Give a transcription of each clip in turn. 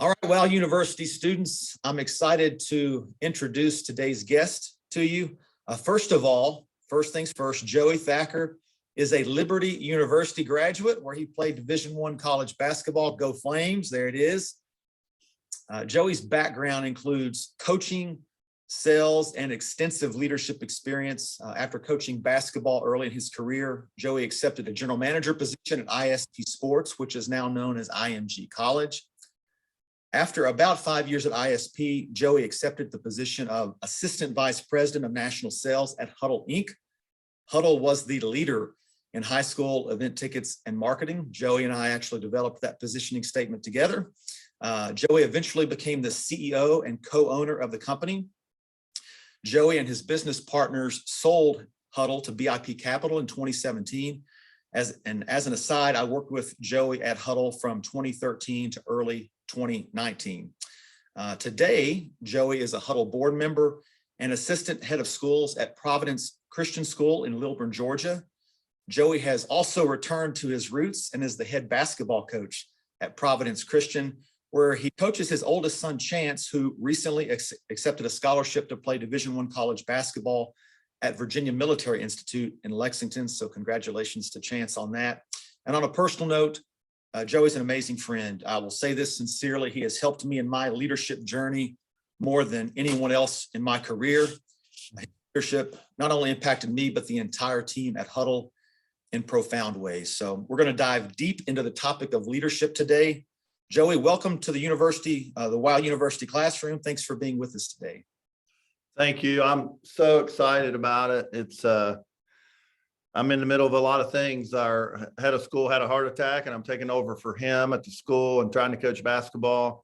All right, well, university students, I'm excited to introduce today's guest to you. First of all, first things first, Joey Thacker is a Liberty University graduate where he played Division I college basketball. Go Flames, there it is. Joey's background includes coaching, sales, and extensive leadership experience. After coaching basketball early in his career, Joey accepted a general manager position at ISP Sports, which is now known as IMG College. After about 5 years at ISP, Joey accepted the position of Assistant Vice President of National Sales at Huddle, Inc. Huddle was the leader in high school event tickets and marketing. Joey and I actually developed that positioning statement together. Joey eventually became the CEO and co-owner of the company. Joey and his business partners sold Huddle to BIP Capital in 2017. As an aside, I worked with Joey at Huddle from 2013 to early 2019. Today, Joey is a Huddle board member and assistant head of schools at Providence Christian School in Lilburn, Georgia. Joey has also returned to his roots and is the head basketball coach at Providence Christian, where he coaches his oldest son, Chance, who recently accepted a scholarship to play Division I college basketball at Virginia Military Institute in Lexington. So congratulations to Chance on that. And on a personal note, Joey's an amazing friend. I will say this sincerely. He has helped me in my leadership journey more than anyone else in my career. His leadership not only impacted me, but the entire team at Huddle in profound ways. So we're going to dive deep into the topic of leadership today. Joey, welcome to the university, the Wild University classroom. Thanks for being with us today. Thank you. I'm so excited about it. I'm in the middle of a lot of things. Our head of school had a heart attack and I'm taking over for him at the school and trying to coach basketball.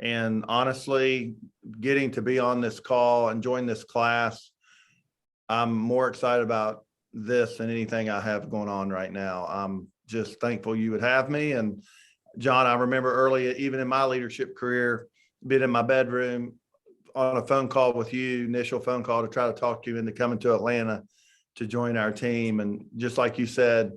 And honestly, getting to be on this call and join this class, I'm more excited about this than anything I have going on right now. I'm just thankful you would have me. And John, I remember early, even in my leadership career, being in my bedroom on a phone call with you, initial phone call to try to talk you into coming to Atlanta to join our team. And just like you said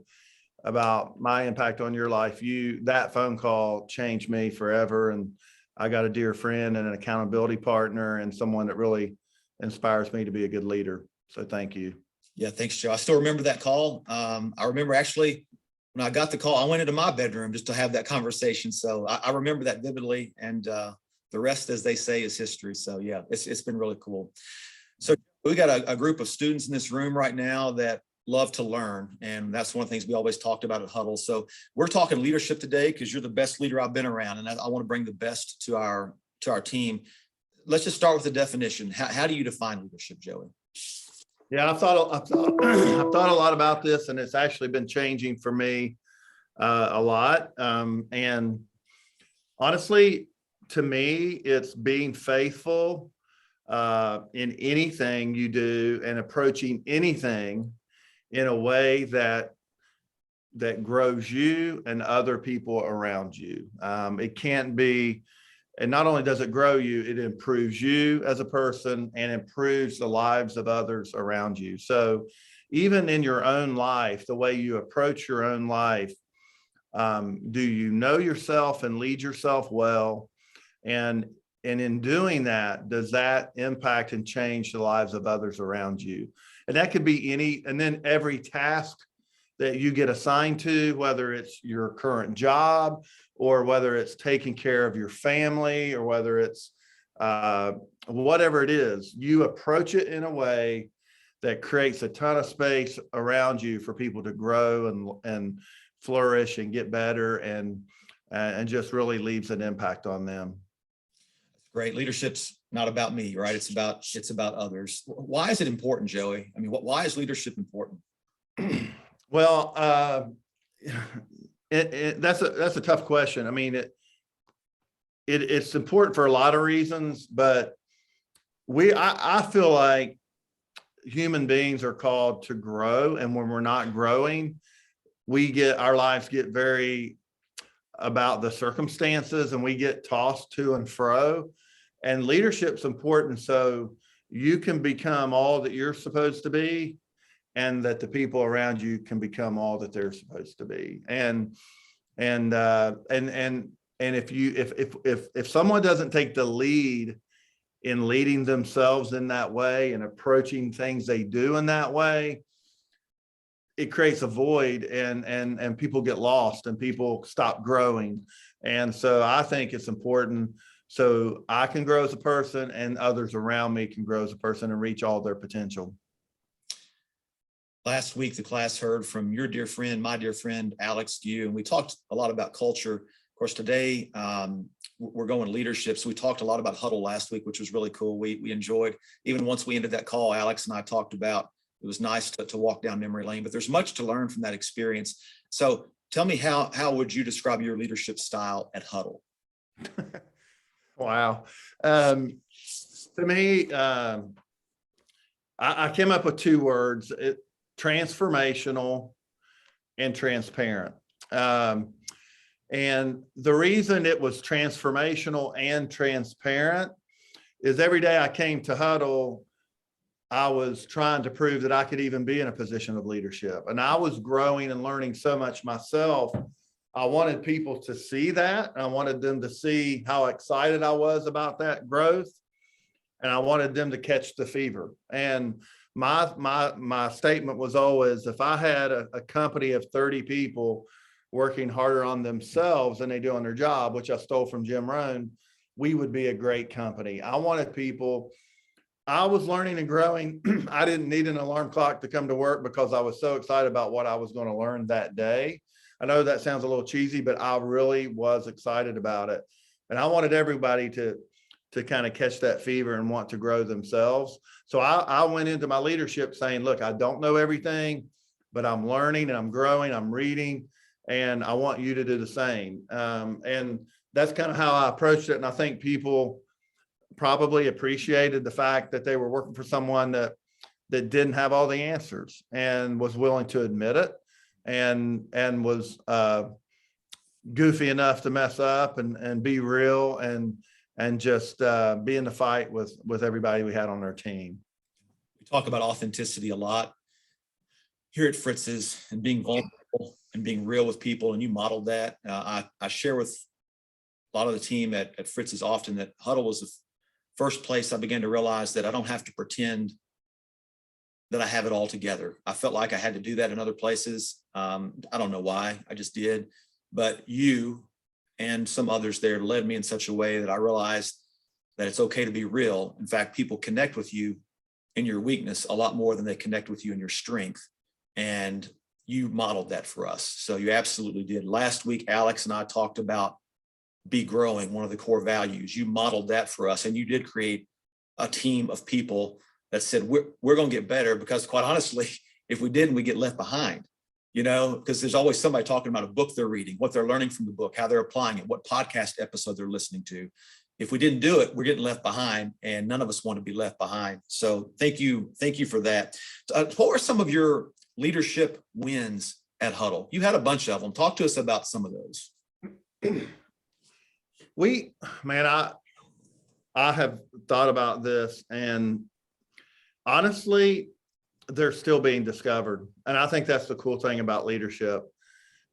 about my impact on your life, that phone call changed me forever. And I got a dear friend and an accountability partner and someone that really inspires me to be a good leader. So thank you. Yeah, thanks, Joe. I still remember that call. I remember actually when I got the call, I went into my bedroom just to have that conversation. So I remember that vividly, and the rest, as they say, is history. So yeah, it's been really cool. So we got a group of students in this room right now that love to learn. And that's one of the things we always talked about at Huddle. So we're talking leadership today because you're the best leader I've been around. And I want to bring the best to our team. Let's just start with the definition. How do you define leadership, Joey? Yeah, I've thought a lot about this, and it's actually been changing for me a lot. And honestly, to me, it's being faithful in anything you do and approaching anything in a way that grows you and other people around you. It can't be, and not only does it grow you, it improves you as a person and improves the lives of others around you. So even in your own life, the way you approach your own life, do you know yourself and lead yourself well? And in doing that, does that impact and change the lives of others around you? And that could be and then every task that you get assigned to, whether it's your current job or whether it's taking care of your family or whether it's whatever it is, you approach it in a way that creates a ton of space around you for people to grow and flourish and get better and just really leaves an impact on them. Great. Leadership's not about me, right? It's about others. Why is it important, Joey? I mean, why is leadership important? Well, that's a tough question. I mean, it's important for a lot of reasons, but I feel like human beings are called to grow, and when we're not growing, our lives get very about the circumstances, and we get tossed to and fro. And leadership's important so you can become all that you're supposed to be, and that the people around you can become all that they're supposed to be. And And if someone doesn't take the lead in leading themselves in that way and approaching things they do in that way, it creates a void, and people get lost and people stop growing. And so I think it's important so I can grow as a person and others around me can grow as a person and reach all their potential. Last week, the class heard from your dear friend, my dear friend, Alex Gu, and we talked a lot about culture. Of course, today we're going leadership. So we talked a lot about Huddle last week, which was really cool. We enjoyed, even once we ended that call, Alex and I talked about, it was nice to walk down memory lane, but there's much to learn from that experience. So tell me, how would you describe your leadership style at Huddle? Wow. To me, I came up with two words, transformational and transparent. And the reason it was transformational and transparent is every day I came to Huddle, I was trying to prove that I could even be in a position of leadership. And I was growing and learning so much myself. I wanted people to see that. And I wanted them to see how excited I was about that growth. And I wanted them to catch the fever. And my statement was always, if I had a company of 30 people working harder on themselves than they do on their job, which I stole from Jim Rohn, we would be a great company. I wanted people, I was learning and growing. I didn't need an alarm clock to come to work because I was so excited about what I was going to learn that day. I know that sounds a little cheesy, but I really was excited about it. And I wanted everybody to kind of catch that fever and want to grow themselves. So I went into my leadership saying, look, I don't know everything, but I'm learning and I'm growing, I'm reading, and I want you to do the same. And that's kind of how I approached it. And I think people probably appreciated the fact that they were working for someone that didn't have all the answers and was willing to admit it, and was goofy enough to mess up and be real and just be in the fight with everybody we had on our team. We talk about authenticity a lot here at Fritz's, and being vulnerable and being real with people, and you modeled that. I share with a lot of the team at Fritz's often that Huddle was the first place I began to realize that I don't have to pretend that I have it all together. I felt like I had to do that in other places. I don't know why, I just did. But you and some others there led me in such a way that I realized that it's okay to be real. In fact, people connect with you in your weakness a lot more than they connect with you in your strength. And you modeled that for us. So you absolutely did. Last week, Alex and I talked about be growing, one of the core values. You modeled that for us, and you did create a team of people that said, we're going to get better, because quite honestly, if we didn't, we get left behind, you know, because there's always somebody talking about a book they're reading, what they're learning from the book, how they're applying it, what podcast episode they're listening to. If we didn't do it, we're getting left behind, and none of us want to be left behind. So thank you for that. What were some of your leadership wins at Huddle? You had a bunch of them. Talk to us about some of those. I have thought about this, and honestly, they're still being discovered. And I think that's the cool thing about leadership.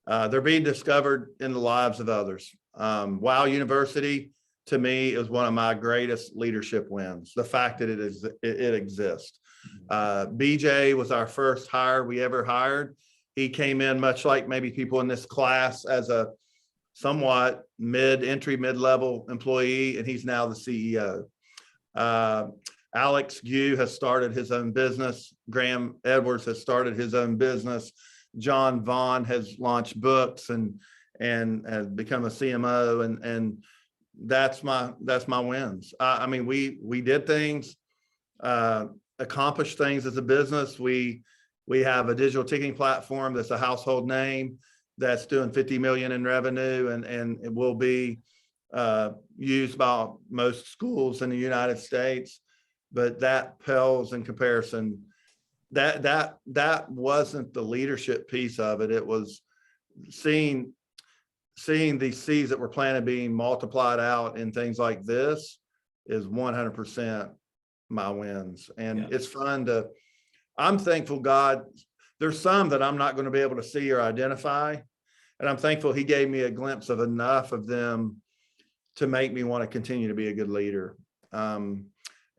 They're being discovered in the lives of others. Wow University, to me, is one of my greatest leadership wins. The fact that it exists. BJ was our first hire we ever hired. He came in much like maybe people in this class as a somewhat mid-level employee, and he's now the CEO. Alex Gu has started his own business. Graham Edwards has started his own business. John Vaughn has launched books and has become a CMO, and that's my wins. I mean, we did things, accomplished things as a business. We have a digital ticketing platform that's a household name that's doing 50 million in revenue, and it will be used by most schools in the United States. But that pales in comparison. That wasn't the leadership piece of it. It was seeing these seeds that were planted being multiplied out in things like this is 100% my wins. And yeah, it's fun I'm thankful, God, there's some that I'm not going to be able to see or identify. And I'm thankful he gave me a glimpse of enough of them to make me want to continue to be a good leader. And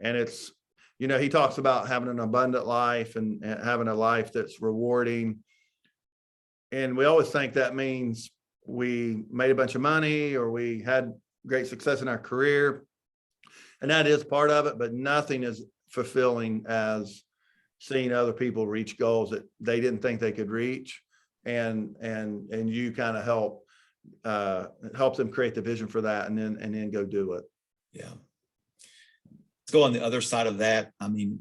it's, he talks about having an abundant life and having a life that's rewarding. And we always think that means we made a bunch of money or we had great success in our career. And that is part of it, but nothing is fulfilling as seeing other people reach goals that they didn't think they could reach. And you kind of help them create the vision for that and then go do it. Yeah. Let's go on the other side of that. I mean,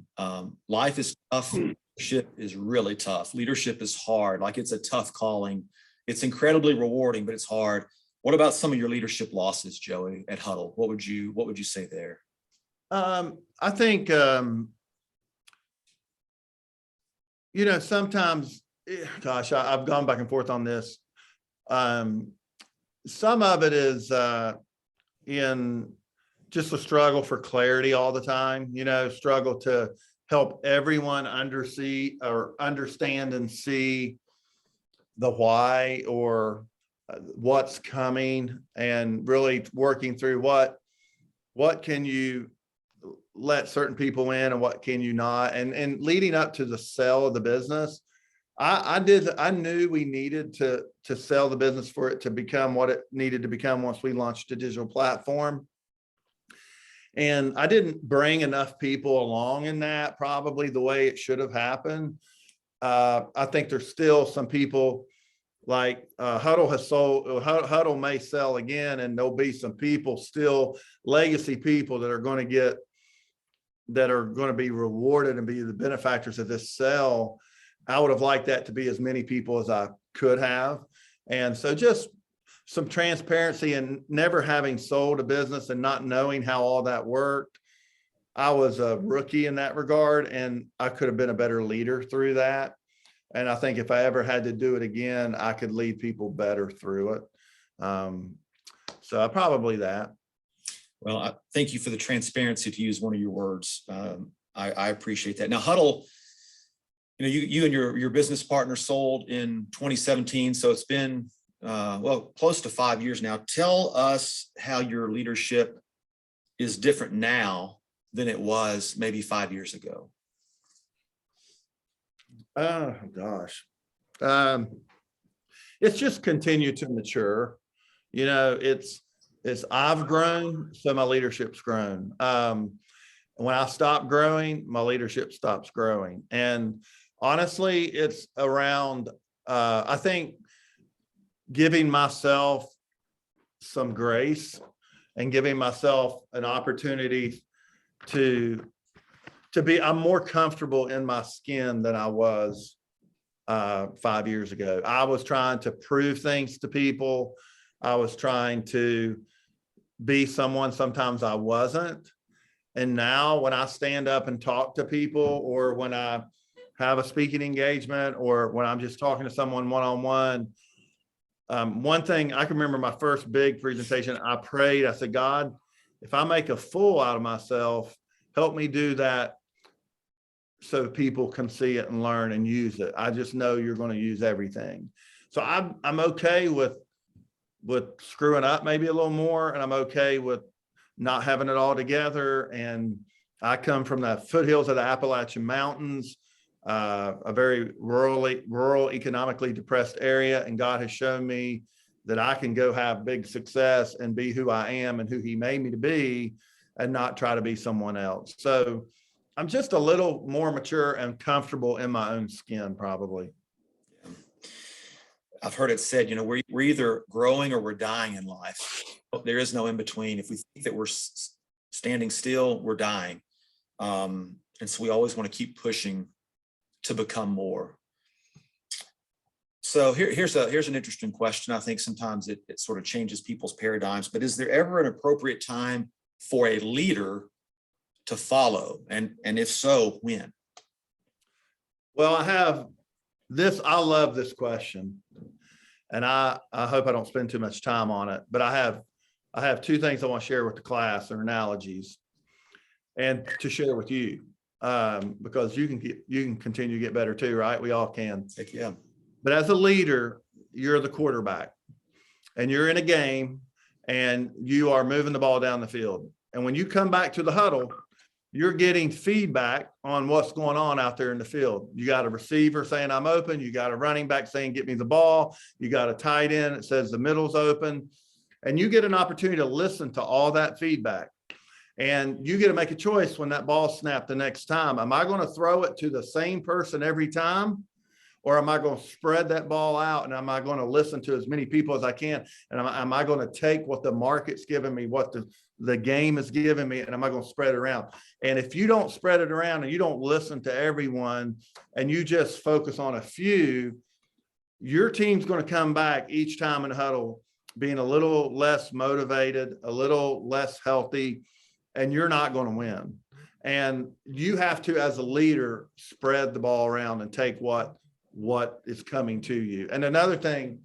life is tough. Leadership is really tough. Leadership is hard. Like, it's a tough calling. It's incredibly rewarding, but it's hard. What about some of your leadership losses, Joey, at Huddle? What would you say there? I think, sometimes, gosh, I've gone back and forth on this. Some of it is in just a struggle for clarity all the time, struggle to help everyone understand and see the why or what's coming, and really working through what can you let certain people in and what can you not, and leading up to the sale of the business. I knew we needed to sell the business for it to become what it needed to become once we launched a digital platform. And I didn't bring enough people along in that, probably the way it should have happened. I think there's still some people like Huddle has sold, Huddle may sell again, and there'll be some people still, legacy people that are going to be rewarded and be the benefactors of this sale. I would have liked that to be as many people as I could have. And so just some transparency, and never having sold a business and not knowing how all that worked. I was a rookie in that regard, and I could have been a better leader through that. And I think if I ever had to do it again, I could lead people better through it. So probably that. Well, I thank you for the transparency, to use one of your words. I appreciate that. Now, Huddle, you and your business partner sold in 2017. So it's been, close to 5 years now. Tell us how your leadership is different now than it was maybe 5 years ago. Oh, gosh. It's just continued to mature. It's I've grown, so my leadership's grown. When I stop growing, my leadership stops growing. And honestly, it's around, I think, giving myself some grace and giving myself an opportunity to be, I'm more comfortable in my skin than I was 5 years ago. I was trying to prove things to people. I was trying to be someone sometimes I wasn't. And now when I stand up and talk to people, or when I have a speaking engagement, or when I'm just talking to someone one-on-one, one thing I can remember, my first big presentation, I prayed, I said, God, if I make a fool out of myself, help me do that so people can see it and learn and use it. I just know you're going to use everything. So I'm okay with screwing up maybe a little more, and I'm okay with not having it all together. And I come from the foothills of the Appalachian Mountains, a very rural, economically depressed area. And God has shown me that I can go have big success and be who I am and who He made me to be, and not try to be someone else. So I'm just a little more mature and comfortable in my own skin, probably. I've heard it said, we're either growing or we're dying in life. There is no in between. If we think that we're standing still, we're dying. And so we always want to keep pushing to become more. So here's an interesting question. I think sometimes it sort of changes people's paradigms, but is there ever an appropriate time for a leader to follow? And if so, when? Well, I love this question. And I hope I don't spend too much time on it, but I have two things I want to share with the class, or analogies, and to share with you, because you can continue to get better too, right? We all can. Heck yeah. But as a leader, you're the quarterback and you're in a game and you are moving the ball down the field. And when you come back to the huddle, you're getting feedback on what's going on out there in the field. You got a receiver saying, I'm open. You got a running back saying, get me the ball. You got a tight end that says the middle's open. And you get an opportunity to listen to all that feedback. And you get to make a choice when that ball snapped the next time. Am I going to throw it to the same person every time? Or am I going to spread that ball out, and am I going to listen to as many people as I can? And am I going to take what the market's giving me, what the game is giving me, and am I going to spread it around? And if you don't spread it around and you don't listen to everyone and you just focus on a few, your team's going to come back each time in the huddle being a little less motivated, a little less healthy, and you're not going to win. And you have to, as a leader, spread the ball around and take what is coming to you. And another thing,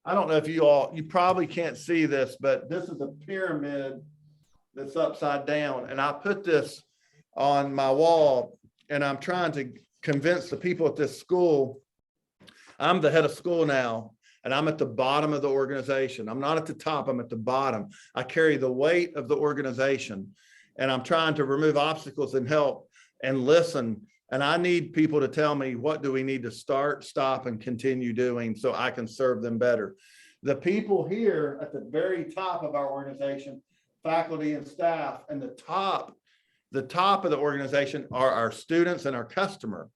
I don't know if you probably can't see this, but this is a pyramid that's upside down. And I put this on my wall, and I'm trying to convince the people at this school. I'm the head of school now, and I'm at the bottom of the organization. I'm not at the top, I'm at the bottom. I carry the weight of the organization, and I'm trying to remove obstacles and help and listen. And I need people to tell me, what do we need to start, stop, and continue doing so I can serve them better? The people here at the very top of our organization, faculty and staff, and the top of the organization are our students and our customer.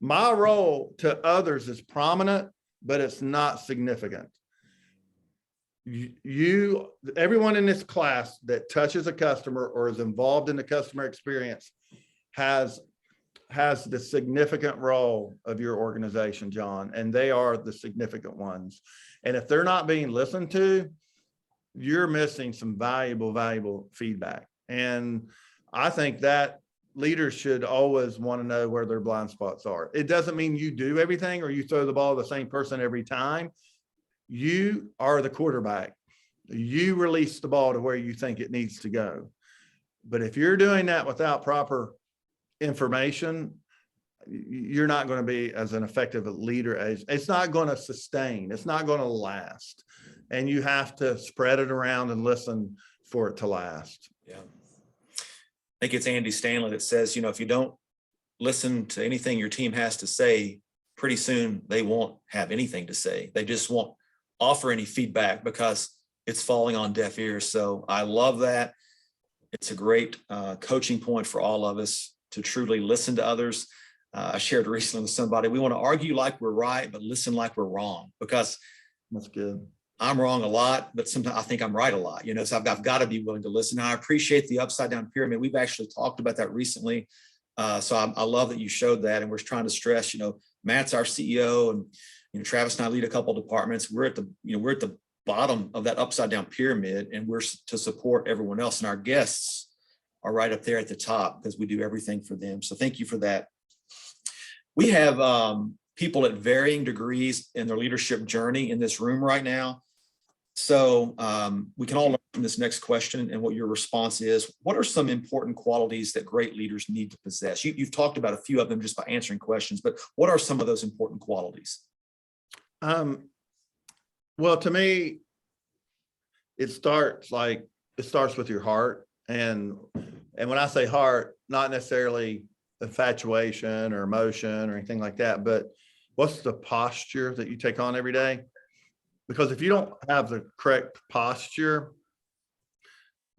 My role to others is prominent, but it's not significant. Everyone in this class that touches a customer or is involved in the customer experience has the significant role of your organization, John, and they are the significant ones. And if they're not being listened to, you're missing some valuable feedback. And I think that leaders should always want to know where their blind spots are. It doesn't mean you do everything or you throw the ball to the same person every time. You are the quarterback. You release the ball to where you think it needs to go. But if you're doing that without proper information, you're not going to be as an effective a leader as it's not going to sustain. It's not going to last. And you have to spread it around and listen for it to last. Yeah. I think it's Andy Stanley that says, if you don't listen to anything your team has to say, pretty soon they won't have anything to say. They just won't offer any feedback because it's falling on deaf ears. So I love that. It's a great coaching point for all of us to truly listen to others. I shared recently with somebody, we want to argue like we're right, but listen like we're wrong, because that's good. I'm wrong a lot, but sometimes I think I'm right a lot, so I've got to be willing to listen. Now, I appreciate the upside down pyramid. We've actually talked about that recently. So I love that you showed that. And we're trying to stress, Matt's our CEO, and Travis and I lead a couple of departments. We're at the bottom of that upside down pyramid, and we're to support everyone else. And our guests are right up there at the top because we do everything for them. So thank you for that. We have people at varying degrees in their leadership journey in this room right now. So we can all learn from this next question and what your response is. What are some important qualities that great leaders need to possess? You've talked about a few of them just by answering questions, but what are some of those important qualities? Well, to me, it starts with your heart. And when I say heart, not necessarily infatuation or emotion or anything like that, but what's the posture that you take on every day? Because if you don't have the correct posture,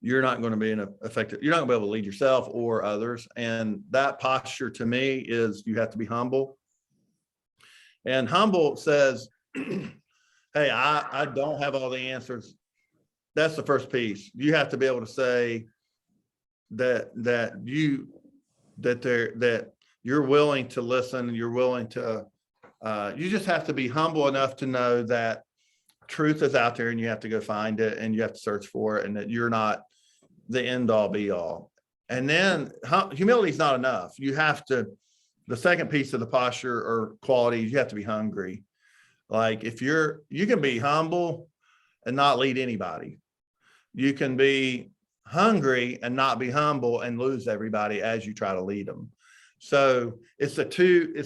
you're not going to be effective. You're not going to be able to lead yourself or others. And that posture to me is you have to be humble. And humble says, hey, I don't have all the answers. That's the first piece. You have to be able to say that you're willing to listen, you're willing to, you just have to be humble enough to know that truth is out there and you have to go find it and you have to search for it, and that you're not the end all be all. And then humility is not enough. You have to, the second piece of the posture or quality, you have to be hungry. Like you can be humble and not lead anybody. You can be hungry and not be humble and lose everybody as you try to lead them. So it's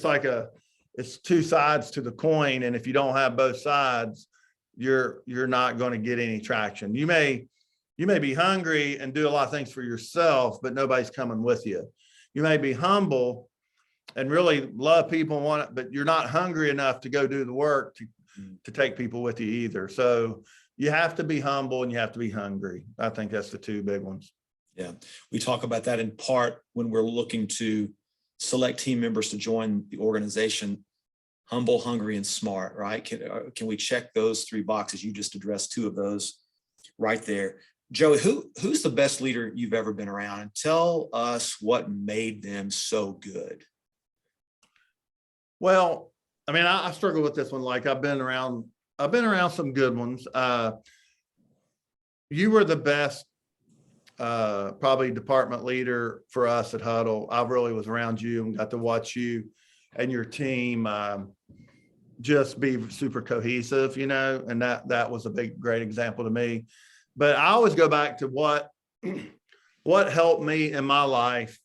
like a it's two sides to the coin. And if you don't have both sides, you're not going to get any traction. You may be hungry and do a lot of things for yourself, but nobody's coming with you. You may be humble and really love people and want it, but you're not hungry enough to go do the work to take people with you either. So you have to be humble and you have to be hungry. I think that's the two big ones. Yeah, we talk about that in part when we're looking to select team members to join the organization. Humble, hungry, and smart, right? Can we check those three boxes? You just addressed two of those right there. Joey, who's the best leader you've ever been around? And tell us what made them so good. Well, I mean, I struggle with this one. Like I've been around some good ones. You were the best, probably department leader for us at Huddle. I really was around you and got to watch you and your team just be super cohesive, and that was a great example to me. But I always go back to what helped me in my life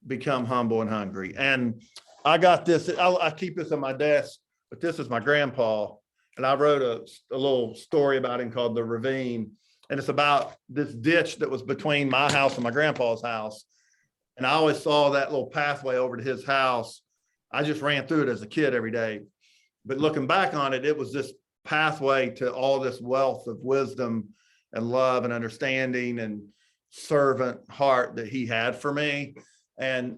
become humble and hungry. And I got this, I keep this on my desk, but this is my grandpa. And I wrote a little story about him called The Ravine. And it's about this ditch that was between my house and my grandpa's house. And I always saw that little pathway over to his house. I just ran through it as a kid every day. But looking back on it, it was this pathway to all this wealth of wisdom and love and understanding and servant heart that he had for me. And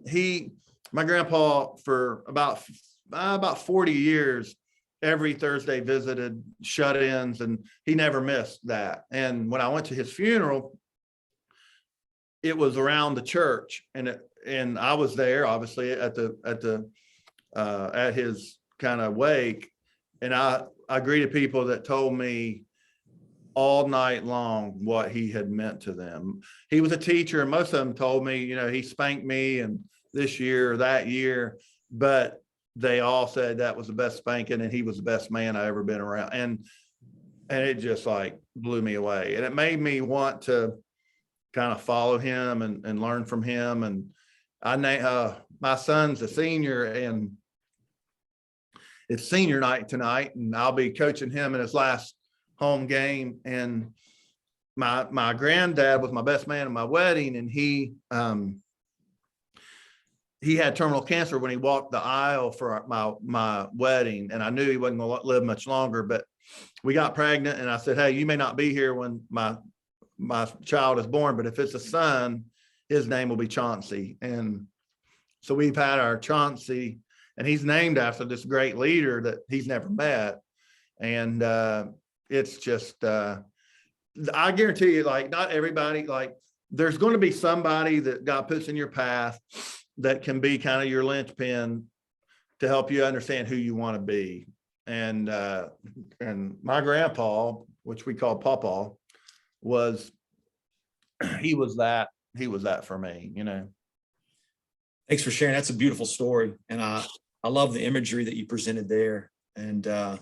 my grandpa, for about 40 years, every Thursday visited shut-ins, and he never missed that. And when I went to his funeral, it was around the church, and I was there, obviously, at his kind of wake, and I greeted people that told me all night long what he had meant to them. He was a teacher, and most of them told me, he spanked me and this year or that year, but they all said that was the best spanking and he was the best man I ever been around. And it just like blew me away. And it made me want to kind of follow him and learn from him. And my son's a senior, and it's senior night tonight, and I'll be coaching him in his last home game. And my granddad was my best man at my wedding, and he had terminal cancer when he walked the aisle for my wedding, and I knew he wasn't going to live much longer. But we got pregnant, and I said, "Hey, you may not be here when my child is born, but if it's a son, his name will be Chauncey." And so we've had our Chauncey, and he's named after this great leader that he's never met. And it's just, I guarantee you, like, not everybody, like, there's going to be somebody that God puts in your path that can be kind of your linchpin to help you understand who you want to be. And my grandpa, which we call Pawpaw, he was that for me, Thanks for sharing. That's a beautiful story. And I love the imagery that you presented there. And I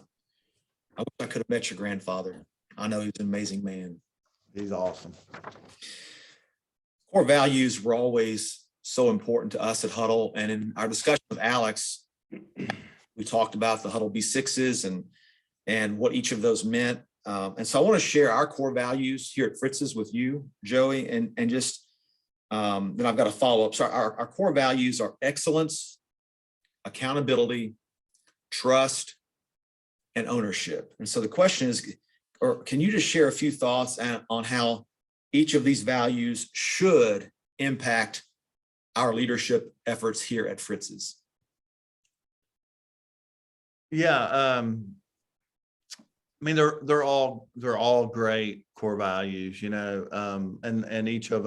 wish I could have met your grandfather. I know he's an amazing man. He's awesome. Core values were always so important to us at Huddle. And in our discussion with Alex, we talked about the Huddle B6s and what each of those meant. And so I want to share our core values here at Fritz's with you, Joey, and just then I've got a follow-up. So our core values are excellence, accountability, trust, and ownership. And so the question is, or can you just share a few thoughts on how each of these values should impact our leadership efforts here at Fritz's? Yeah, I mean, they're all great core values, and each of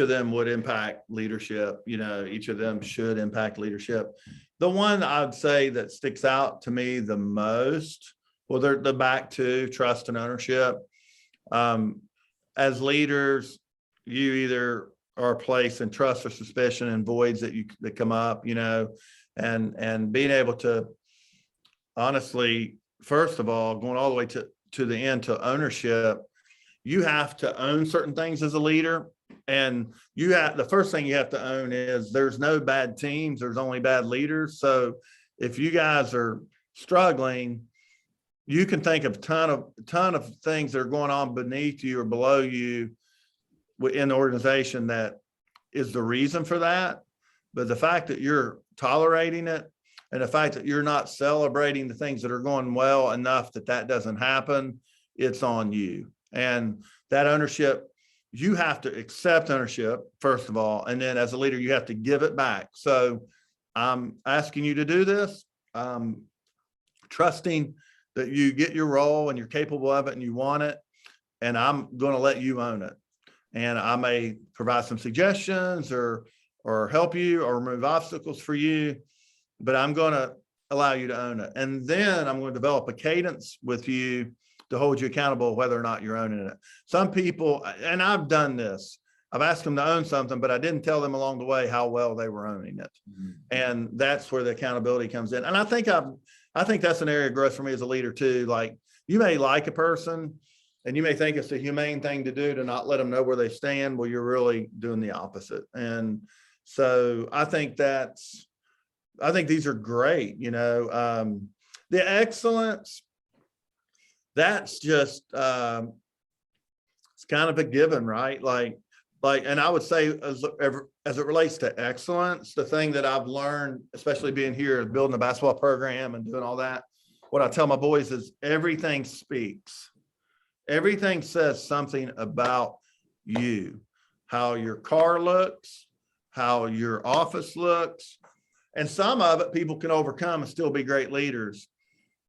them would impact leadership. Each of them should impact leadership. The one I'd say that sticks out to me the most, well, they're back to trust and ownership. As leaders, you either are placed in trust or suspicion and voids that come up, and being able to honestly, first of all, going all the way to the end to ownership, you have to own certain things as a leader. And the first thing you have to own is there's no bad teams, there's only bad leaders. So if you guys are struggling, you can think of a ton of things that are going on beneath you or below you in the organization that is the reason for that. But the fact that you're tolerating it and the fact that you're not celebrating the things that are going well enough that doesn't happen, it's on you. And that ownership, you have to accept ownership, first of all. And then as a leader, you have to give it back. So I'm asking you to do this, trusting that you get your role and you're capable of it and you want it. And I'm going to let you own it. And I may provide some suggestions or help you or remove obstacles for you, but I'm going to allow you to own it. And then I'm going to develop a cadence with you to hold you accountable whether or not you're owning it. Some people, and I've done this, I've asked them to own something, but I didn't tell them along the way how well they were owning it. Mm-hmm. And that's where the accountability comes in. And I think that's an area of growth for me as a leader too. Like, you may like a person and you may think it's the humane thing to do to not let them know where they stand. Well, you're really doing the opposite. And so I think these are great. The excellence, that's just, it's kind of a given, right? Like, and I would say as it relates to excellence, the thing that I've learned, especially being here, building a basketball program and doing all that, what I tell my boys is everything speaks. Everything says something about you, how your car looks, how your office looks. And some of it people can overcome and still be great leaders.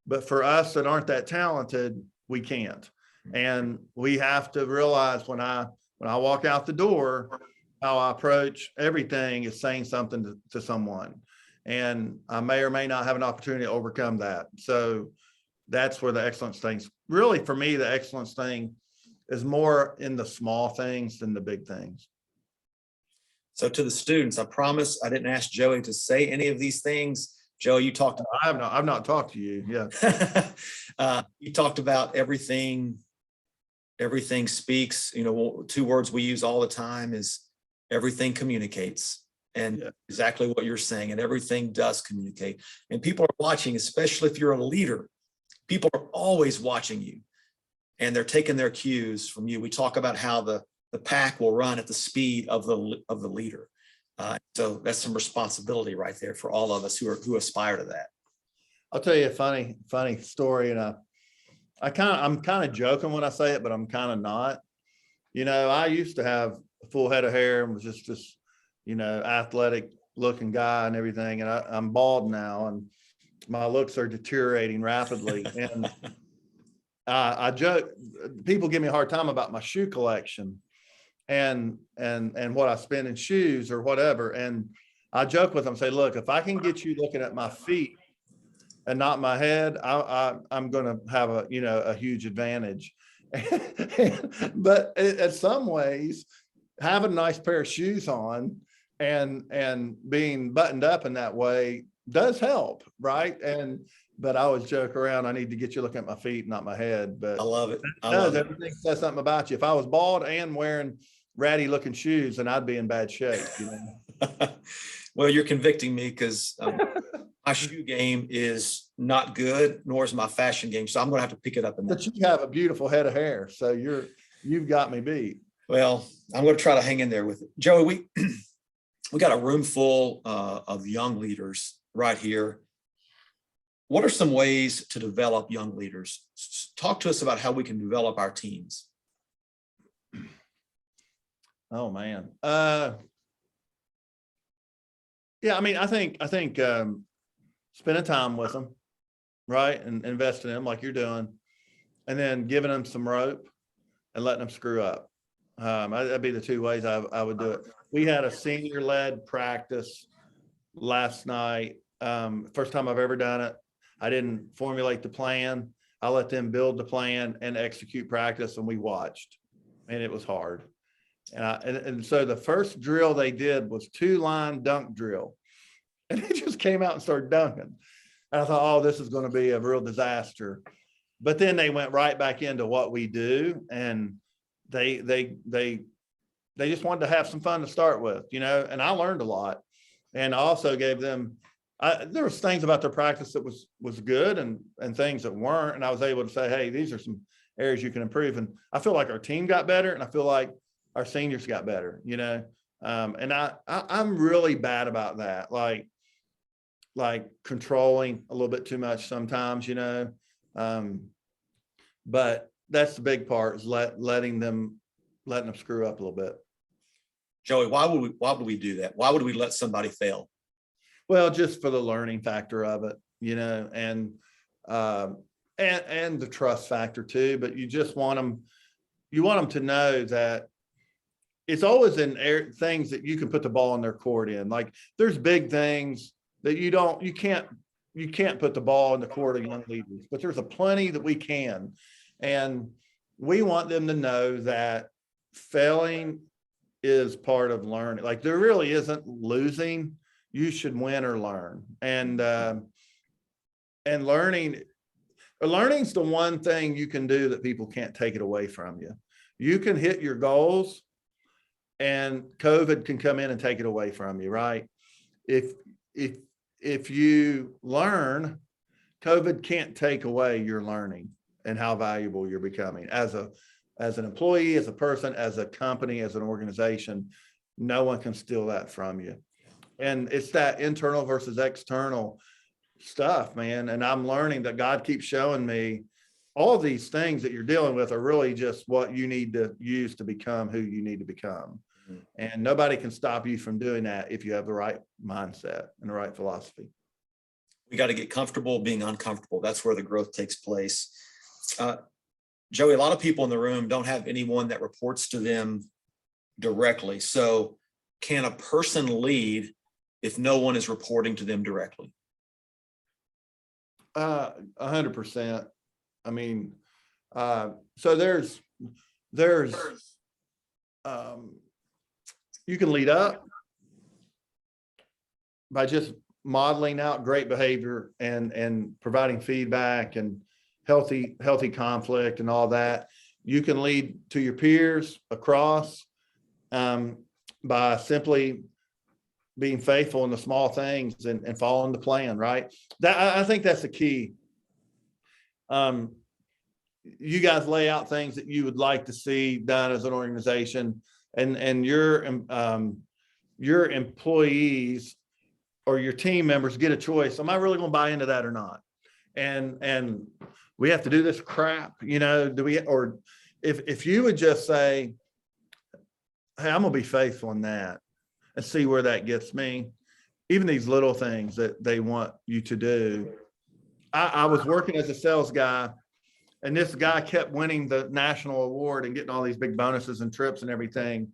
But for us that aren't that talented, we can't. And we have to realize when I walk out the door, how I approach everything is saying something to someone. And I may or may not have an opportunity to overcome that. So that's where the excellence things, really for me, the excellence thing is more in the small things than the big things. So to the students, I promise I didn't ask Joey to say any of these things. Joey, you talked. I've not talked to you. Yeah. You talked about everything. Everything speaks. Two words we use all the time is everything communicates, and yeah, exactly what you're saying. And everything does communicate. And people are watching, especially if you're a leader. People are always watching you, and they're taking their cues from you. We talk about how the pack will run at the speed of the leader. So that's some responsibility right there for all of us who aspire to that. I'll tell you a funny story. And I'm kind of joking when I say it, but I'm kind of not. I used to have a full head of hair and was just this, athletic looking guy and everything. And I'm bald now and my looks are deteriorating rapidly. And I joke, people give me a hard time about my shoe collection and what I spend in shoes or whatever. And I joke with them, say, look, if I can get you looking at my feet and not my head, I'm going to have a huge advantage. But in some ways, having a nice pair of shoes on and being buttoned up in that way does help, right? But I always joke around, I need to get you looking at my feet, not my head. But I love it. Everything says something about you. If I was bald and wearing ratty looking shoes, then I'd be in bad shape. Well, you're convicting me because my shoe game is not good, nor is my fashion game. So I'm going to have to pick it up. But you have a beautiful head of hair, so you've got me beat. Well, I'm going to try to hang in there with it. Joey, we got a room full of young leaders right here. What are some ways to develop young leaders? Talk to us about how we can develop our teams. Oh man. Yeah, I mean, I think spending time with them, right, and investing in them like you're doing, and then giving them some rope and letting them screw up. That'd be the two ways I would do it. We had a senior-led practice last night. First time I've ever done it. I didn't formulate the plan. I let them build the plan and execute practice, and we watched, and it was hard. And so the first drill they did was 2-line dunk drill, and they just came out and started dunking. And I thought, oh, this is going to be a real disaster. But then they went right back into what we do, and they just wanted to have some fun to start with, and I learned a lot. And I also gave them, there was things about their practice that was good and things that weren't. And I was able to say, hey, these are some areas you can improve. And I feel like our team got better, and I feel like our seniors got better, and I'm really bad about that. Like controlling a little bit too much sometimes, but that's the big part, is letting them screw up a little bit. Joey, why would we do that? Why would we let somebody fail? Well, just for the learning factor of it, and the trust factor too. But you just want them to know that it's always in things that you can put the ball in their court in. Like, there's big things that you can't put the ball in the court of young leaders, but there's a plenty that we can. And we want them to know that failing is part of learning. Like, there really isn't losing. You should win or learn. And learning's the one thing you can do that people can't take it away from you. You can hit your goals, and COVID can come in and take it away from you, right? If you learn, COVID can't take away your learning and how valuable you're becoming as an employee, as a person, as a company, as an organization. No one can steal that from you. And it's that internal versus external stuff, man. And I'm learning that God keeps showing me all of these things that you're dealing with are really just what you need to use to become who you need to become. And nobody can stop you from doing that if you have the right mindset and the right philosophy. We got to get comfortable being uncomfortable. That's where the growth takes place. Joey, a lot of people in the room don't have anyone that reports to them directly. So can a person lead if no one is reporting to them directly? 100%. I mean, so there's you can lead up by just modeling out great behavior and providing feedback and healthy conflict and all that. You can lead to your peers across by simply being faithful in the small things and following the plan, right? I think that's the key. You guys lay out things that you would like to see done as an organization, and your employees or your team members get a choice. Am I really going to buy into that or not? And we have to do this crap, do we? Or if you would just say, hey, I'm going to be faithful in that and see where that gets me. Even these little things that they want you to do. I was working as a sales guy, and this guy kept winning the national award and getting all these big bonuses and trips and everything.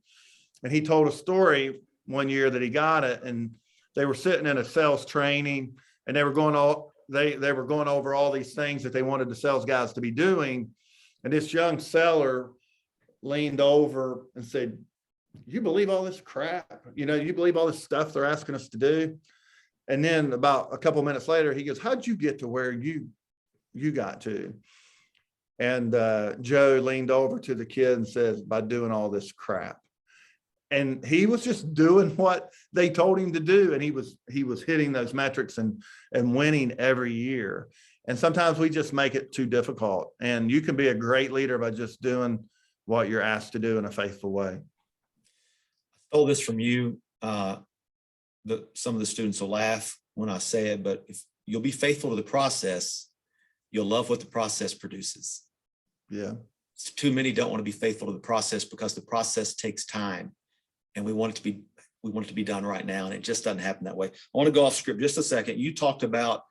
And he told a story one year that he got it, and they were sitting in a sales training, and they were going over all these things that they wanted the sales guys to be doing. And this young seller leaned over and said, you believe all this crap? You believe all this stuff they're asking us to do? And then about a couple minutes later, he goes, how'd you get to where you got to? And Joe leaned over to the kid and says, by doing all this crap. And he was just doing what they told him to do. And he was hitting those metrics and winning every year. And sometimes we just make it too difficult. And you can be a great leader by just doing what you're asked to do in a faithful way. I stole this from you. Some of the students will laugh when I say it, but if you'll be faithful to the process, you'll love what the process produces. Yeah. Too many don't want to be faithful to the process because the process takes time, and we want it to be done right now, and it just doesn't happen that way. I want to go off script just a second. You talked about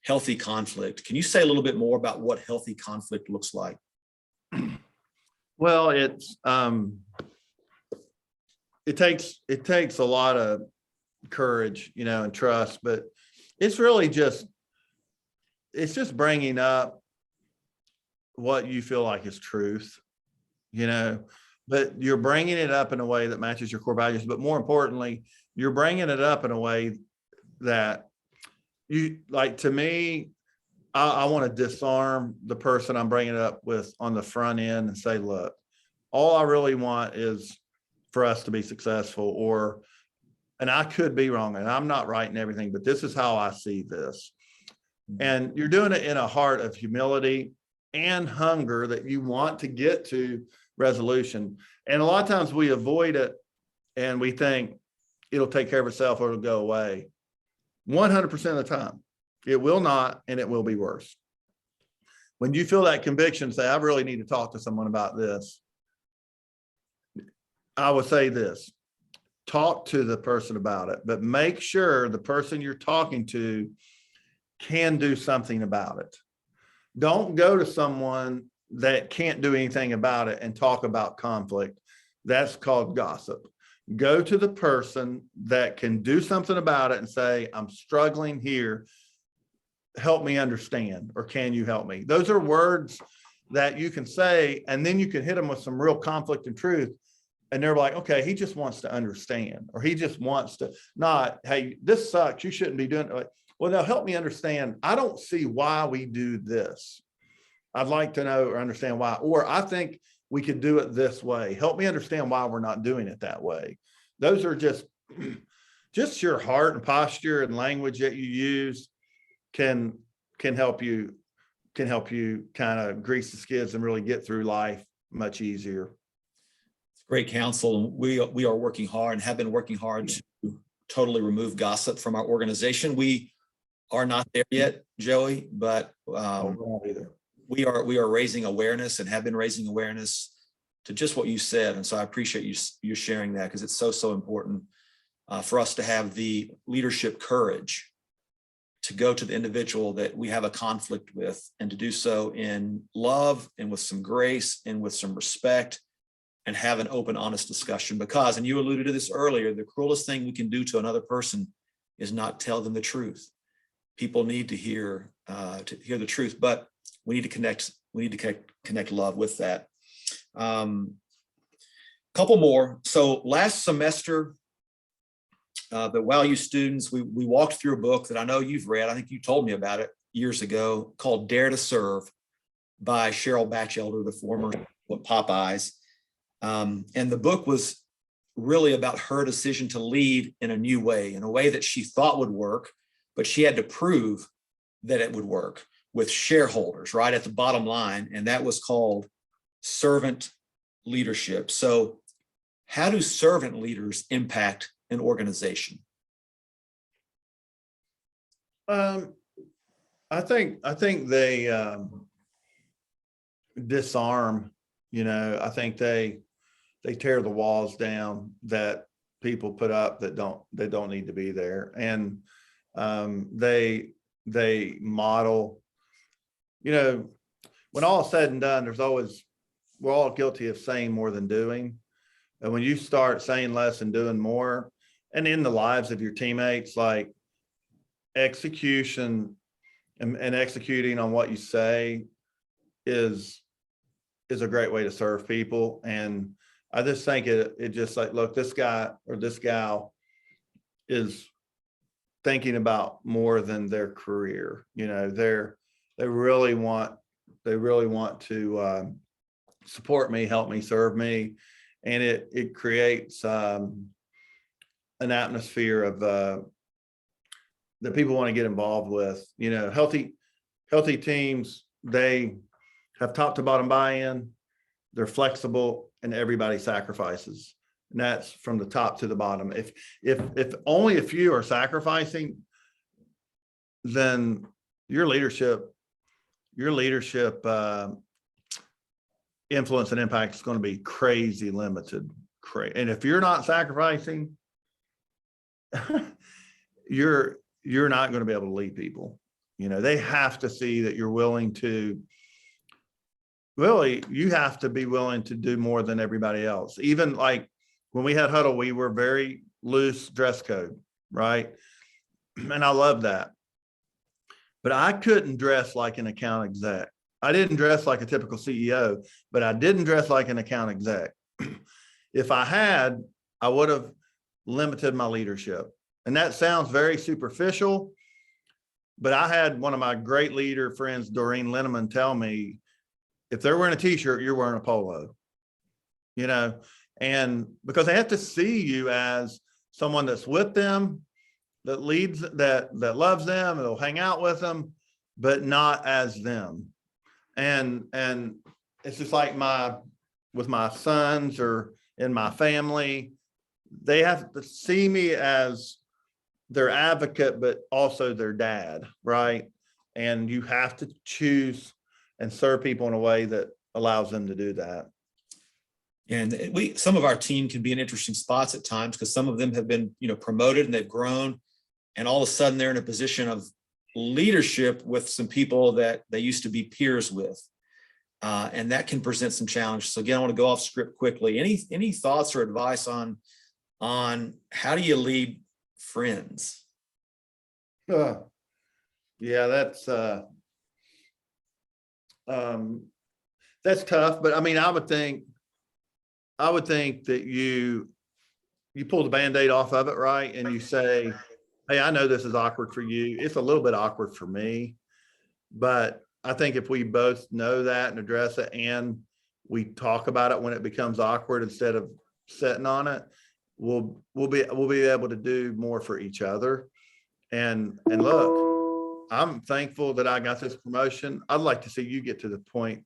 healthy conflict. Can you say a little bit more about what healthy conflict looks like? Well, it takes a lot of courage, and trust, but it's really just bringing up what you feel like is truth, but you're bringing it up in a way that matches your core values. But more importantly, you're bringing it up in a way that you like. To me, I want to disarm the person I'm bringing it up with on the front end and say, look, all I really want is for us to be successful, and I could be wrong and I'm not right in everything, but this is how I see this. And you're doing it in a heart of humility and hunger that you want to get to resolution. And a lot of times we avoid it and we think it'll take care of itself or it'll go away. 100% of the time, it will not, and it will be worse. When you feel that conviction, say, I really need to talk to someone about this, I would say this: talk to the person about it, but make sure the person you're talking to can do something about it. Don't go to someone that can't do anything about it and talk about conflict. That's called gossip. Go to the person that can do something about it and say, I'm struggling here. Help me understand, or can you help me? Those are words that you can say, and then you can hit them with some real conflict and truth. And they're like, okay, he just wants to understand, or he just wants to not, hey, this sucks. You shouldn't be doing it. Like, well, now help me understand. I don't see why we do this. I'd like to know or understand why, or I think we could do it this way. Help me understand why we're not doing it that way. Those are just your heart and posture and language that you use can help you kind of grease the skids and really get through life much easier. Great counsel. We are working hard and have been working hard to totally remove gossip from our organization. We are not there yet, Joey, but we are raising awareness and have been raising awareness to just what you said. And so I appreciate you sharing that, because it's so important for us to have the leadership courage to go to the individual that we have a conflict with, and to do so in love and with some grace and with some respect, and have an open, honest discussion. Because, and you alluded to this earlier, the cruelest thing we can do to another person is not tell them the truth. People need to hear the truth, but we need to connect. We need to connect love with that. Couple more. So last semester, the WowU students, we walked through a book that I know you've read. I think you told me about it years ago, called Dare to Serve by Cheryl Batchelder, the former Popeyes. And the book was really about her decision to lead in a new way, in a way that she thought would work, but she had to prove that it would work with shareholders right at the bottom line. And that was called servant leadership. So how do servant leaders impact an organization? I think they disarm, I think they tear the walls down that people put up that don't need to be there. And they model, when all is said and done, we're all guilty of saying more than doing. And when you start saying less and doing more, and in the lives of your teammates, like execution and executing on what you say is a great way to serve people. And I just think it just like, look, this guy or this gal is thinking about more than their career. They really want to support me, help me, serve me. And it creates an atmosphere of that people want to get involved with. Healthy teams, they have top to bottom buy-in, they're flexible, and everybody sacrifices. And that's from the top to the bottom. If only a few are sacrificing, then your leadership influence and impact is going to be crazy limited. And if you're not sacrificing, you're not going to be able to lead people. They have to see that you're willing to. Really, you have to be willing to do more than everybody else. Even like when we had Huddle, we were very loose dress code, right? And I love that. But I couldn't dress like an account exec. I didn't dress like a typical CEO, but I didn't dress like an account exec. If I had, I would have limited my leadership. And that sounds very superficial, but I had one of my great leader friends, Doreen Linneman, tell me, if they're wearing a t-shirt, you're wearing a polo, and because they have to see you as someone that's with them, that leads, that loves them, that'll hang out with them, but not as them. And it's just like with my sons or in my family, they have to see me as their advocate, but also their dad, right? And you have to choose and serve people in a way that allows them to do that. And some of our team can be in interesting spots at times because some of them have been, promoted and they've grown, and all of a sudden they're in a position of leadership with some people that they used to be peers with. And that can present some challenges. So again, I want to go off script quickly. Any thoughts or advice on how do you lead friends? Yeah, that's tough. But I mean, I would think that you pull the Band-Aid off of it, right? And you say, hey, I know this is awkward for you. It's a little bit awkward for me. But I think if we both know that and address it, and we talk about it when it becomes awkward instead of sitting on it, we'll be able to do more for each other. And look, I'm thankful that I got this promotion. I'd like to see you get to the point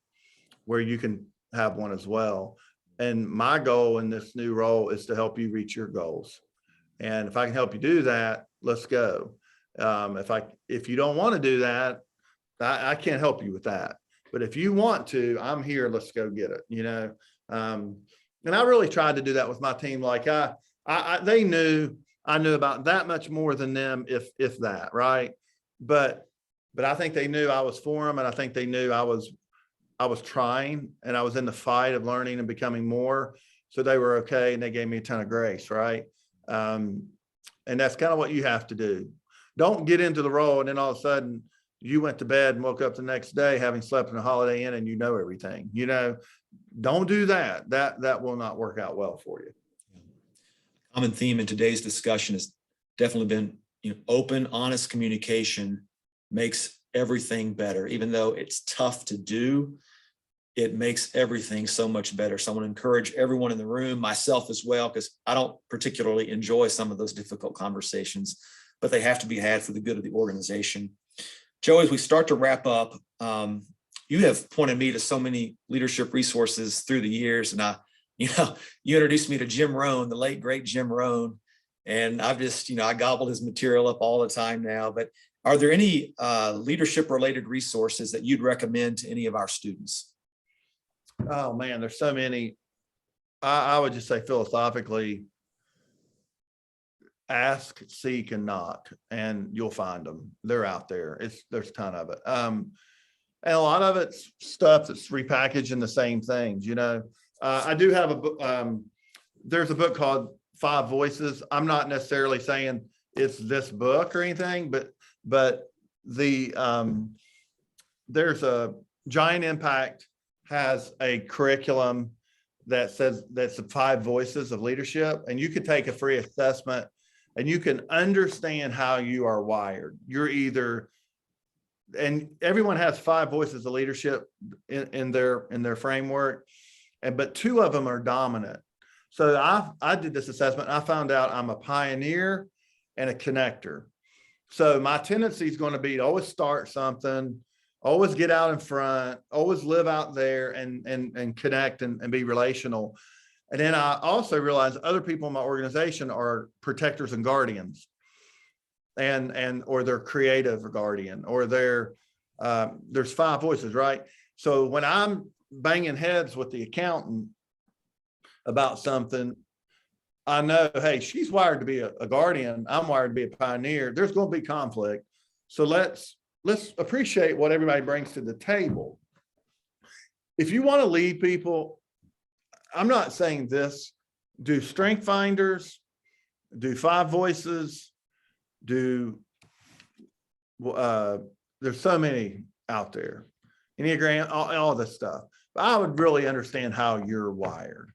where you can have one as well. And my goal in this new role is to help you reach your goals. And if I can help you do that, let's go. If you don't want to do that, I can't help you with that. But if you want to, I'm here. Let's go get it. And I really tried to do that with my team. Like they knew I knew about that much more than them, if that, right? But I think they knew I was for them, and I think they knew I was trying, and I was in the fight of learning and becoming more. So they were okay, and they gave me a ton of grace, right? And that's kind of what you have to do. Don't get into the role and then all of a sudden you went to bed and woke up the next day having slept in a Holiday Inn and you know everything. Don't do that. That will not work out well for you. Common theme in today's discussion has definitely been, open, honest communication makes everything better. Even though it's tough to do, it makes everything so much better. So I want to encourage everyone in the room, myself as well, because I don't particularly enjoy some of those difficult conversations, but they have to be had for the good of the organization. Joe, as we start to wrap up, you have pointed me to so many leadership resources through the years. And you introduced me to Jim Rohn, the late, great Jim Rohn. And I've just, I gobbled his material up all the time now. But are there any leadership related resources that you'd recommend to any of our students? Oh man, there's so many. I would just say philosophically, ask, seek, and knock, and you'll find them. They're out there. There's a ton of it. And a lot of it's stuff that's repackaged in the same things. I do have a book. There's a book called 5 Voices. I'm not necessarily saying it's this book or anything, but there's a Giant Impact has a curriculum that says that's the 5 voices of leadership, and you could take a free assessment and you can understand how you are wired. You're either, and everyone has 5 voices of leadership in their framework, but 2 of them are dominant. So I did this assessment. I found out I'm a pioneer and a connector. So my tendency is going to be to always start something, always get out in front, always live out there and connect and be relational. And then I also realized other people in my organization are protectors and guardians, or they're creative or guardian, or there's 5 voices, right? So when I'm banging heads with the accountant about something, I know, hey, she's wired to be a guardian. I'm wired to be a pioneer. There's going to be conflict. So let's appreciate what everybody brings to the table. If you want to lead people, I'm not saying this, do strength finders, do 5 voices, there's so many out there, Enneagram, all this stuff. But I would really understand how you're wired.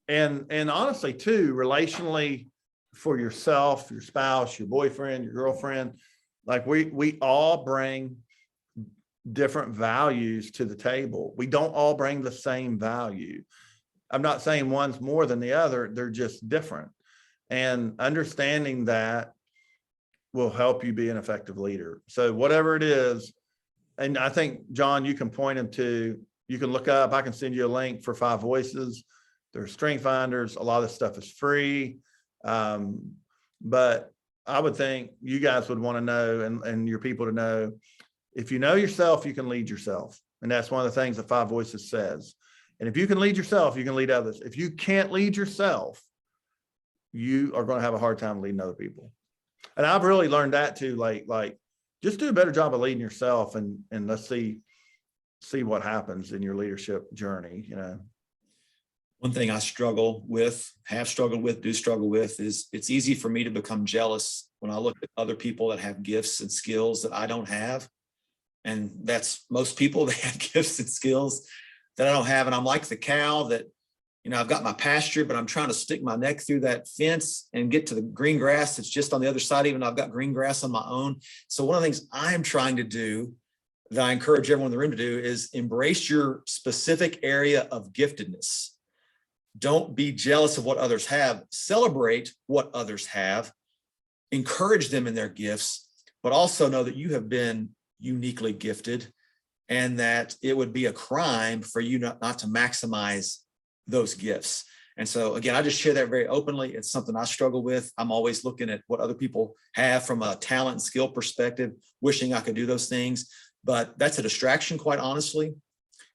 And honestly too, relationally, for yourself, your spouse, your boyfriend, your girlfriend, Like we all bring different values to the table. We don't all bring the same value. I'm not saying one's more than the other. They're just different. And understanding that will help you be an effective leader. So whatever it is, and I think, John, you can point them to, you can look up, I can send you a link for 5 Voices. There's strength finders. A lot of this stuff is free. But I would think you guys would want to know, and your people to know, if you know yourself, you can lead yourself. And that's one of the things that 5 Voices says. And if you can lead yourself, you can lead others. If you can't lead yourself, you are going to have a hard time leading other people. And I've really learned that too, like just do a better job of leading yourself, and let's see what happens in your leadership journey, you know. One thing I struggle with, do struggle with is it's easy for me to become jealous when I look at other people that have gifts and skills that I don't have. And that's most people, they have gifts and skills that I don't have. And I'm like the cow that, you know, I've got my pasture, but I'm trying to stick my neck through that fence and get to the green grass that's just on the other side, even though I've got green grass on my own. So one of the things I'm trying to do that I encourage everyone in the room to do is embrace your specific area of giftedness. Don't be jealous of what others have. Celebrate what others have. Encourage them in their gifts, but also know that you have been uniquely gifted, and that it would be a crime for you not to maximize those gifts. And so again, I just share that very openly. It's something I struggle with. I'm always looking at what other people have from a talent and skill perspective, wishing I could do those things, but that's a distraction, quite honestly.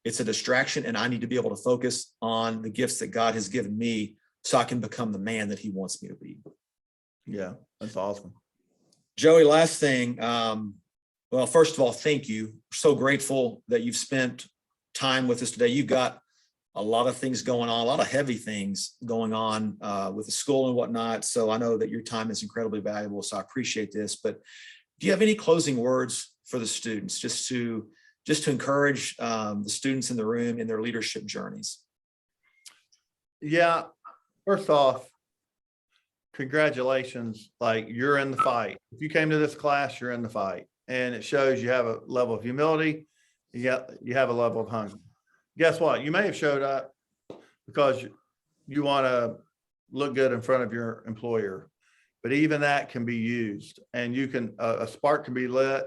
It's a distraction, and I need to be able to focus on the gifts that God has given me so I can become the man that he wants me to be. Yeah, that's awesome. Joey, last thing. Well, first of all, thank you. We're so grateful that you've spent time with us today. You've got a lot of things going on, a lot of heavy things going on with the school and whatnot. So I know that your time is incredibly valuable. So I appreciate this. But do you have any closing words for the students, just to encourage the students in the room in their leadership journeys? Yeah. First off, congratulations. Like, you're in the fight. If you came to this class, you're in the fight. And it shows you have a level of humility. You have a level of hunger. Guess what? You may have showed up because you want to look good in front of your employer, but even that can be used, and you can, a spark can be lit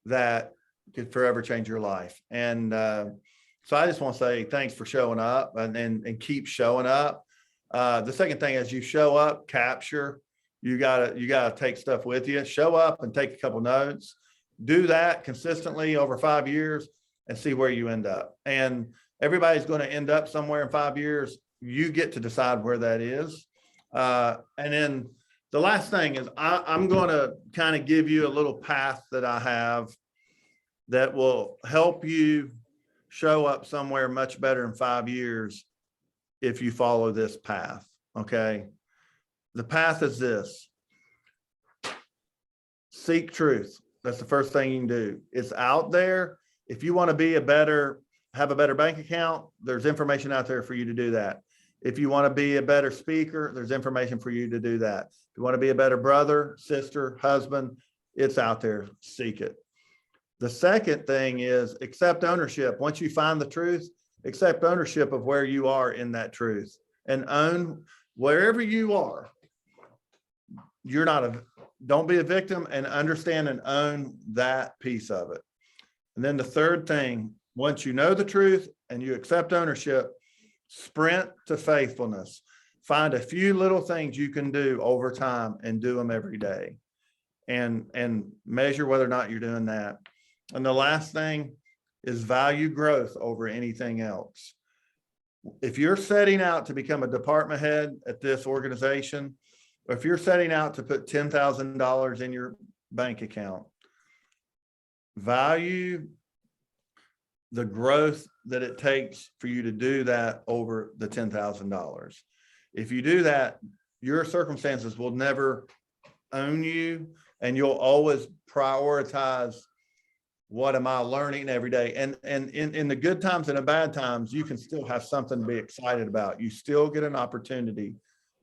that could forever change your life. And so I just want to say thanks for showing up, and keep showing up. The second thing is, you show up, capture. You gotta take stuff with you. Show up and take a couple notes. Do that consistently over 5 years and see where you end up. And everybody's going to end up somewhere in 5 years. You get to decide where that is. And then the last thing is, I'm going to kind of give you a little path that I have that will help you show up somewhere much better in 5 years if you follow this path. Okay. The path is this: seek truth. That's the first thing you can do. It's out there. If you want to be have a better bank account, there's information out there for you to do that. If you want to be a better speaker, there's information for you to do that. If you want to be a better brother, sister, husband, it's out there. Seek it. The second thing is accept ownership. Once you find the truth, accept ownership of where you are in that truth, and own wherever you are. Don't be a victim, and understand and own that piece of it. And then the third thing, once you know the truth and you accept ownership, sprint to faithfulness. Find a few little things you can do over time and do them every day, and measure whether or not you're doing that. And the last thing is value growth over anything else. If you're setting out to become a department head at this organization, or if you're setting out to put $10,000 in your bank account, value the growth that it takes for you to do that over the $10,000. If you do that, your circumstances will never own you, and you'll always prioritize, what am I learning every day? And in the good times and the bad times, you can still have something to be excited about. You still get an opportunity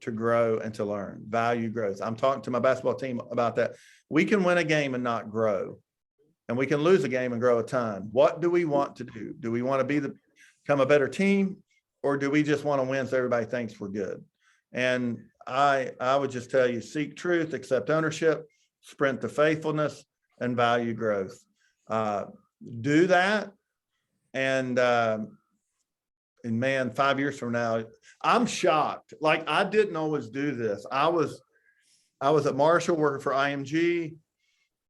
to grow and to learn. Value growth. I'm talking to my basketball team about that. We can win a game and not grow, and we can lose a game and grow a ton. What do we want to do? Do we want to become a better team, or do we just want to win so everybody thinks we're good? And I would just tell you, seek truth, accept ownership, sprint to faithfulness, and value growth. Do that. And man, 5 years from now, I'm shocked. Like, I didn't always do this. I was at Marshall working for IMG,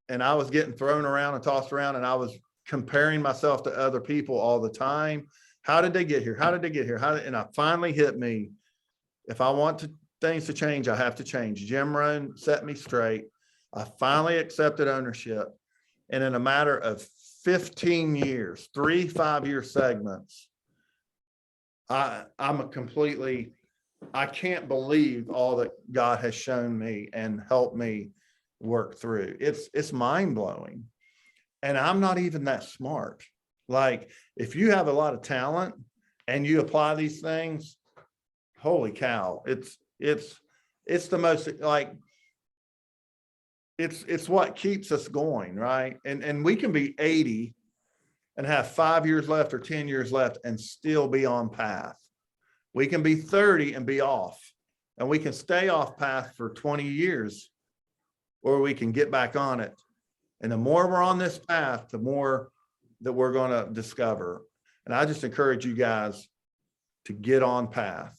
and I was getting thrown around and tossed around, and I was comparing myself to other people all the time. How did they get here? How did they get here? And it finally hit me. If I want things to change, I have to change. Jim Rohn set me straight. I finally accepted ownership. And in a matter of 15 years, 3 5-year segments, I can't believe all that God has shown me and helped me work through. It's mind blowing. And I'm not even that smart. Like, if you have a lot of talent and you apply these things, holy cow, it's the most, like, it's what keeps us going, right? And we can be 80 and have 5 years left or 10 years left and still be on path. We can be 30 and be off, and we can stay off path for 20 years, or we can get back on it. And the more we're on this path, the more that we're going to discover. And I just encourage you guys to get on path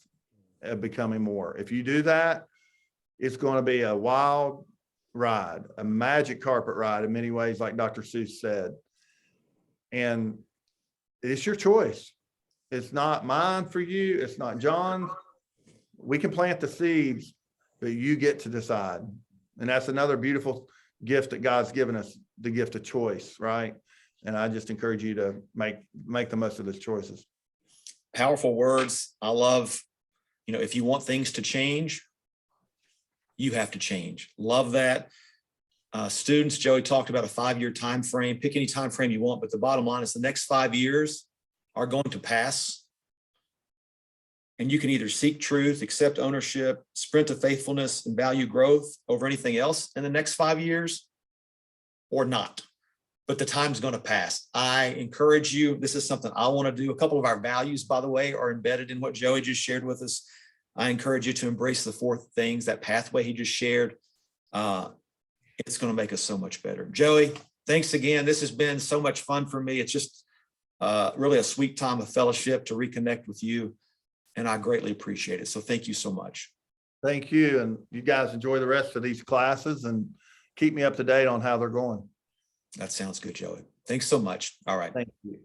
of becoming more. If you do that, it's going to be a wild ride, a magic carpet ride in many ways, like Dr. Seuss said. And it's your choice. It's not mine for you. It's not John's. We can plant the seeds, but you get to decide. And that's another beautiful gift that God's given us, the gift of choice, right? And I just encourage you to make the most of those choices. Powerful words. I love, if you want things to change, you have to change. Love that. Students, Joey talked about a 5-year time frame. Pick any time frame you want, but the bottom line is the next 5 years are going to pass. And you can either seek truth, accept ownership, sprint to faithfulness, and value growth over anything else in the next 5 years, or not. But the time's going to pass. I encourage you. This is something I want to do. A couple of our values, by the way, are embedded in what Joey just shared with us. I encourage you to embrace the 4 things, that pathway he just shared. It's going to make us so much better. Joey, thanks again. This has been so much fun for me. It's just really a sweet time of fellowship to reconnect with you, and I greatly appreciate it. So thank you so much. Thank you. And you guys enjoy the rest of these classes and keep me up to date on how they're going. That sounds good, Joey. Thanks so much. All right. Thank you.